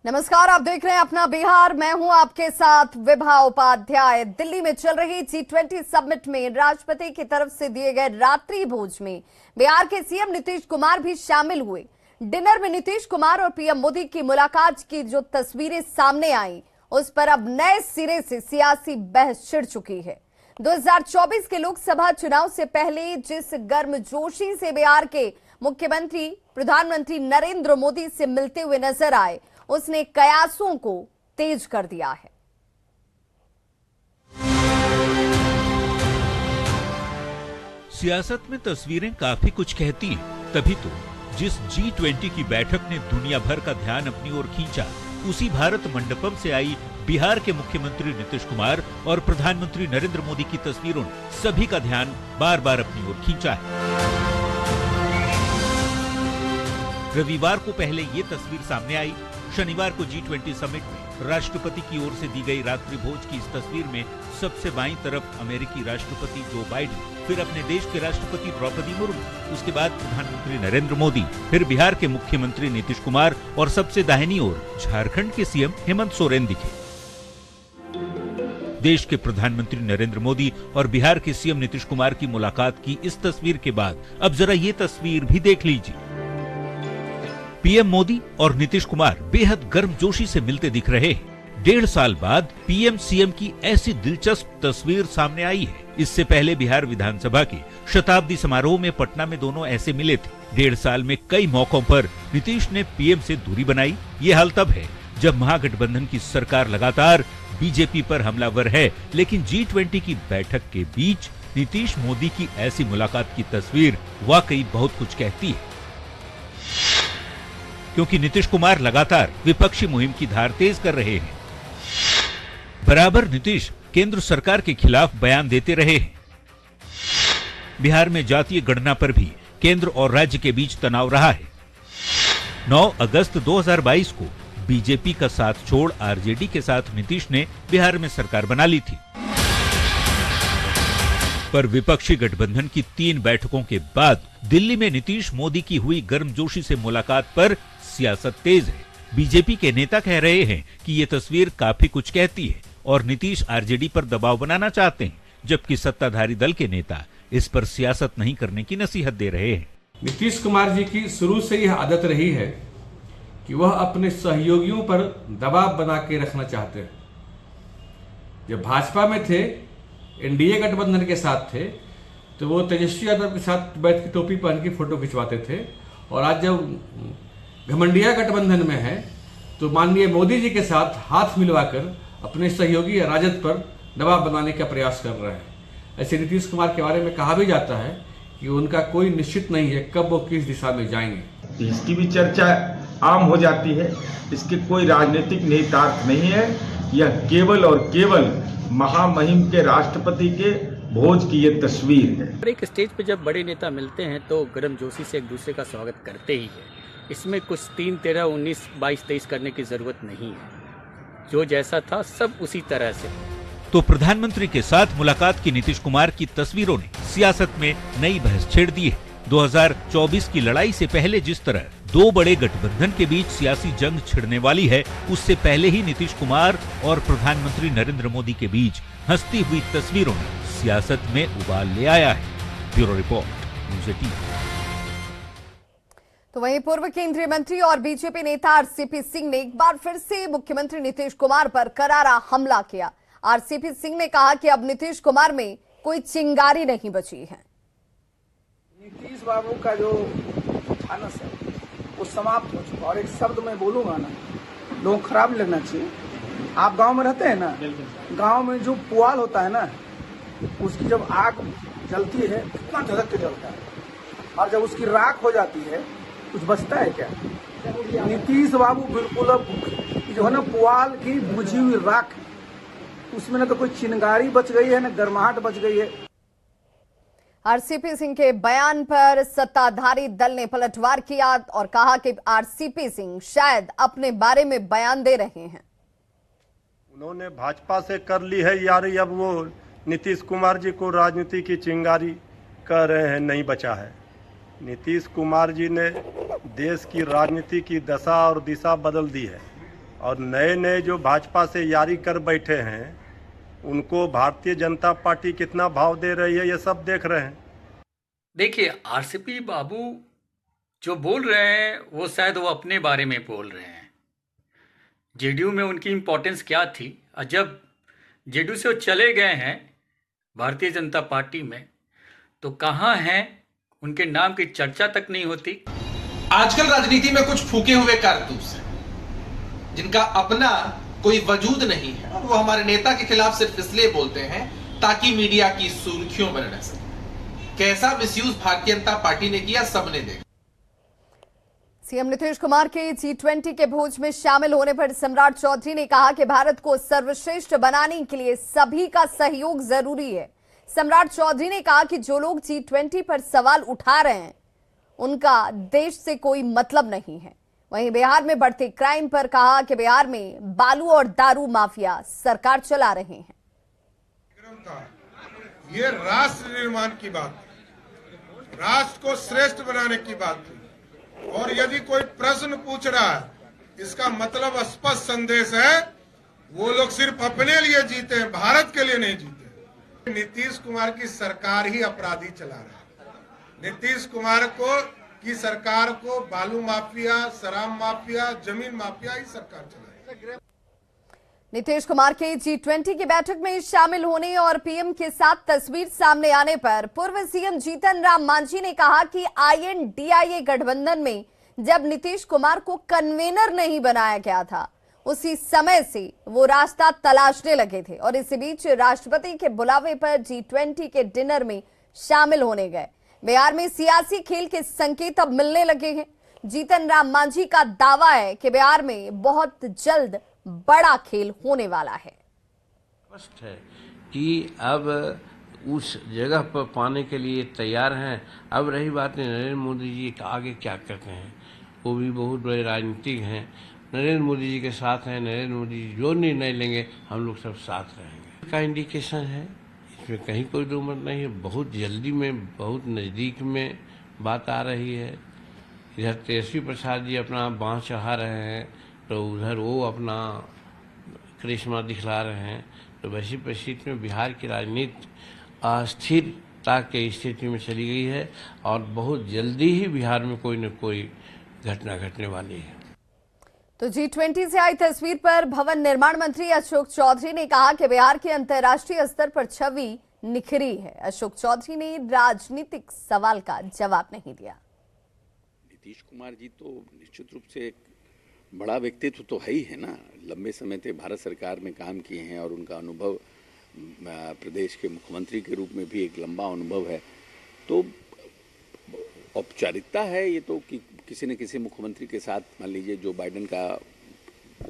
नमस्कार, आप देख रहे हैं अपना बिहार। मैं हूं आपके साथ विभा उपाध्याय। दिल्ली में चल रही G20 समिट में राष्ट्रपति की तरफ से दिए गए रात्रि भोज में बिहार के सीएम नीतीश कुमार भी शामिल हुए। डिनर में नीतीश कुमार और पीएम मोदी की मुलाकात की जो तस्वीरें सामने आई, उस पर अब नए सिरे से सियासी बहस छिड़ चुकी है। 2024 के लोकसभा चुनाव से पहले जिस गर्मजोशी से बिहार के मुख्यमंत्री प्रधानमंत्री नरेंद्र मोदी से मिलते हुए नजर आए, उसने कयासों को तेज कर दिया है। सियासत में तस्वीरें काफी कुछ कहती हैं। तभी तो जिस G20 की बैठक ने दुनिया भर का ध्यान अपनी ओर खींचा, उसी भारत मंडपम से आई बिहार के मुख्यमंत्री नीतीश कुमार और प्रधानमंत्री नरेंद्र मोदी की तस्वीरों ने सभी का ध्यान बार बार अपनी ओर खींचा है। रविवार को पहले ये तस्वीर सामने आई। शनिवार को G20 समिट में राष्ट्रपति की ओर से दी गई रात्रि भोज की इस तस्वीर में सबसे बाईं तरफ अमेरिकी राष्ट्रपति जो बाइडेन, फिर अपने देश के राष्ट्रपति द्रौपदी मुर्मू, उसके बाद प्रधानमंत्री नरेंद्र मोदी, फिर बिहार के मुख्यमंत्री नीतीश कुमार और सबसे दाहिनी ओर झारखंड के सीएम हेमंत सोरेन दिखे। देश के प्रधानमंत्री नरेंद्र मोदी और बिहार के सीएम नीतीश कुमार की मुलाकात की इस तस्वीर के बाद अब जरा ये तस्वीर भी देख लीजिए। पीएम मोदी और नीतीश कुमार बेहद गर्मजोशी से मिलते दिख रहे हैं। 1.5 साल बाद पीएम सीएम की ऐसी दिलचस्प तस्वीर सामने आई है। इससे पहले बिहार विधानसभा के शताब्दी समारोह में पटना में दोनों ऐसे मिले थे। 1.5 साल में कई मौकों पर नीतीश ने पीएम से दूरी बनाई। ये हाल तब है जब महागठबंधन की सरकार लगातार बीजेपी पर हमलावर है, लेकिन G20 की बैठक के बीच नीतीश मोदी की ऐसी मुलाकात की तस्वीर वाकई बहुत कुछ कहती है, क्योंकि नीतीश कुमार लगातार विपक्षी मुहिम की धार तेज कर रहे हैं। बराबर नीतीश केंद्र सरकार के खिलाफ बयान देते रहे हैं। बिहार में जातीय गणना पर भी केंद्र और राज्य के बीच तनाव रहा है। 9 अगस्त 2022 को बीजेपी का साथ छोड़ आरजेडी के साथ नीतीश ने बिहार में सरकार बना ली थी। पर विपक्षी गठबंधन की 3 बैठकों के बाद दिल्ली में नीतीश मोदी की हुई गर्मजोशी से मुलाकात पर सियासत तेज है। बीजेपी के नेता कह रहे हैं कि ये तस्वीर काफी कुछ कहती है और नीतीश आरजेडी पर दबाव बनाना चाहते हैं, जबकि सत्ताधारी दल के नेता इस पर सियासत नहीं करने की नसीहत दे रहे हैं। नीतीश कुमार जी की शुरू से यह आदत रही है कि वह अपने सहयोगियों पर दबाव बना के रखना चाहते हैं। जब भाजपा में थे, एनडीए गठबंधन के साथ थे, तो वो तेजस्वी यादव के साथ बैठ के टोपी पहन के फोटो खिंचवाते थे, और आज जब घमंडिया गठबंधन में है तो माननीय मोदी जी के साथ हाथ मिलवाकर अपने सहयोगी राजद पर दबाव बनाने का प्रयास कर रहे हैं। ऐसे नीतीश कुमार के बारे में कहा भी जाता है कि उनका कोई निश्चित नहीं है कब वो किस दिशा में जाएंगे। इसकी भी चर्चा आम हो जाती है। इसके कोई राजनीतिक निहितार्थ नहीं है। यह केवल और केवल महामहिम के राष्ट्रपति के भोज की ये तस्वीर है। एक स्टेज पे जब बड़े नेता मिलते हैं तो गर्मजोशी से एक दूसरे का स्वागत करते ही है। इसमें कुछ 3, 13, 19, 22, 23 करने की जरूरत नहीं है। जो जैसा था सब उसी तरह से। तो प्रधानमंत्री के साथ मुलाकात की नीतीश कुमार की तस्वीरों ने सियासत में नई बहस छेड़ दी है। 2024 की लड़ाई से पहले जिस तरह 2 बड़े गठबंधन के बीच सियासी जंग छिड़ने वाली है, उससे पहले ही नीतीश कुमार और प्रधानमंत्री नरेंद्र मोदी के बीच हंसती हुई तस्वीरों ने सियासत में उबाल ले आया है। Bureau report, news 18। तो वहीं पूर्व केंद्रीय मंत्री और बीजेपी नेता आरसीपी सिंह ने एक बार फिर से मुख्यमंत्री नीतीश कुमार पर करारा हमला किया। आरसीपी सिंह ने कहा कि अब नीतीश कुमार में कोई चिंगारी नहीं बची है। नीतीश बाबू का जो था ना सर, वो समाप्त हो चुका। और एक शब्द मैं बोलूंगा ना, लोगों को खराब लगना चाहिए। आप गांव में रहते हैं ना, गांव में जो पुआल होता है ना, उसकी जब आग जलती है कितना झलक के जलता है, और जब उसकी राख हो जाती है कुछ बचता है क्या? नीतीश बाबू बिल्कुल अब जो है ना पुआल की बुझी हुई राख, उसमें ना तो कोई चिंगारी बच गई है, ना गर्माहट बच गई है। आरसीपी सिंह के बयान पर सत्ताधारी दल ने पलटवार किया और कहा कि आरसीपी सिंह शायद अपने बारे में बयान दे रहे हैं। उन्होंने भाजपा से कर ली है यारी, अब वो नीतीश कुमार जी को राजनीति की चिंगारी कह रहे हैं नहीं बचा है। नीतीश कुमार जी ने देश की राजनीति की दशा और दिशा बदल दी है। और नए नए जो भाजपा से यारी कर बैठे हैं उनको भारतीय जनता पार्टी कितना भाव दे रही है ये सब देख रहे हैं। देखिए, आरसीपी बाबू जो बोल रहे हैं वो शायद वो अपने बारे में बोल रहे हैं। जेडीयू में उनकी इम्पोर्टेंस क्या थी, और जब जेडीयू से वो चले गए हैं भारतीय जनता पार्टी में तो कहाँ हैं, उनके नाम की चर्चा तक नहीं होती। आजकल राजनीति में कुछ फूके हुए कारतूस हैं जिनका अपना कोई वजूद नहीं है और वो हमारे नेता के खिलाफ सिर्फ इसलिए बोलते हैं ताकि मीडिया की सुर्खियों में रह सके। कैसा मिसयूज भारतीय जनता पार्टी ने किया सबने देखा। सीएम नीतीश कुमार के G20 के भोज में शामिल होने पर सम्राट चौधरी ने कहा कि भारत को सर्वश्रेष्ठ बनाने के लिए सभी का सहयोग जरूरी है। सम्राट चौधरी ने कहा कि जो लोग G20 पर सवाल उठा रहे हैं उनका देश से कोई मतलब नहीं है। वहीं बिहार में बढ़ते क्राइम पर कहा कि बिहार में बालू और दारू माफिया सरकार चला रहे हैं। ये राष्ट्र निर्माण की बात है, राष्ट्र को श्रेष्ठ बनाने की बात है। और यदि कोई प्रश्न पूछ रहा है इसका मतलब स्पष्ट संदेश है वो लोग सिर्फ अपने लिए जीते हैं, भारत के लिए नहीं जीते। नीतीश कुमार की सरकार ही अपराधी चला रहा है। नीतीश कुमार की सरकार को बालू माफिया, शराब माफिया, जमीन माफिया ही सरकार चला रही है। नीतीश कुमार के G20 की बैठक में शामिल होने और पीएम के साथ तस्वीर सामने आने पर पूर्व सीएम जीतन राम मांझी ने कहा कि INDIA गठबंधन में जब नीतीश कुमार को कन्वेनर नहीं बनाया गया था उसी समय से वो रास्ता तलाशने लगे थे और इसी बीच राष्ट्रपति के बुलावे पर G20 के डिनर में शामिल होने गए। बिहार में सियासी खेल के संकेत अब मिलने लगे हैं। जीतन राम मांझी का दावा है कि बिहार में बहुत जल्द बड़ा खेल होने वाला है। स्पष्ट है कि अब उस जगह पर पाने के लिए तैयार हैं। अब रही बात नरेंद्र मोदी जी आगे क्या करते हैं, वो भी बहुत बड़े राजनीतिक हैं। नरेंद्र मोदी जी के साथ हैं, नरेंद्र मोदी जी जो निर्णय लेंगे हम लोग सब साथ रहेंगे का इंडिकेशन है, इसमें कहीं कोई दो मत नहीं है। बहुत जल्दी में, बहुत नज़दीक में बात आ रही है। इधर तेजस्वी प्रसाद जी अपना बाँह चढ़ा रहे हैं तो उधर वो अपना करिश्मा दिखला रहे हैं। तो वैसी परिस्थिति में बिहार की राजनीति अस्थिरता की स्थिति में चली गई है और बहुत जल्दी ही बिहार में कोई न कोई घटना घटने वाली है। तो G20 से आई तस्वीर पर भवन निर्माण मंत्री अशोक चौधरी ने कहा कि बिहार की अंतर्राष्ट्रीय स्तर पर छवि निखरी है। अशोक चौधरी ने राजनीतिक सवाल का जवाब नहीं दिया। नीतीश कुमार जी तो निश्चित रूप से एक बड़ा व्यक्तित्व तो है ही है ना। लंबे समय से भारत सरकार में काम किए हैं और उनका अनुभव प्रदेश के मुख्यमंत्री के रूप में भी एक लंबा अनुभव है। तो औपचारिकता है ये तो कि किसी न किसी मुख्यमंत्री के साथ, मान लीजिए जो बाइडेन का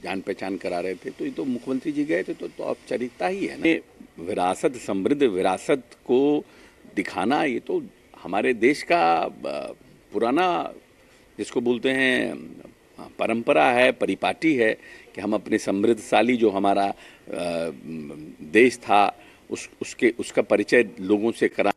जान पहचान करा रहे थे तो ये तो मुख्यमंत्री जी गए थे तो औपचारिकता ही है ना। विरासत, समृद्ध विरासत को दिखाना ये तो हमारे देश का पुराना जिसको बोलते हैं परंपरा है, परिपाटी है कि हम अपने समृद्धशाली जो हमारा देश था उसका परिचय लोगों से करा।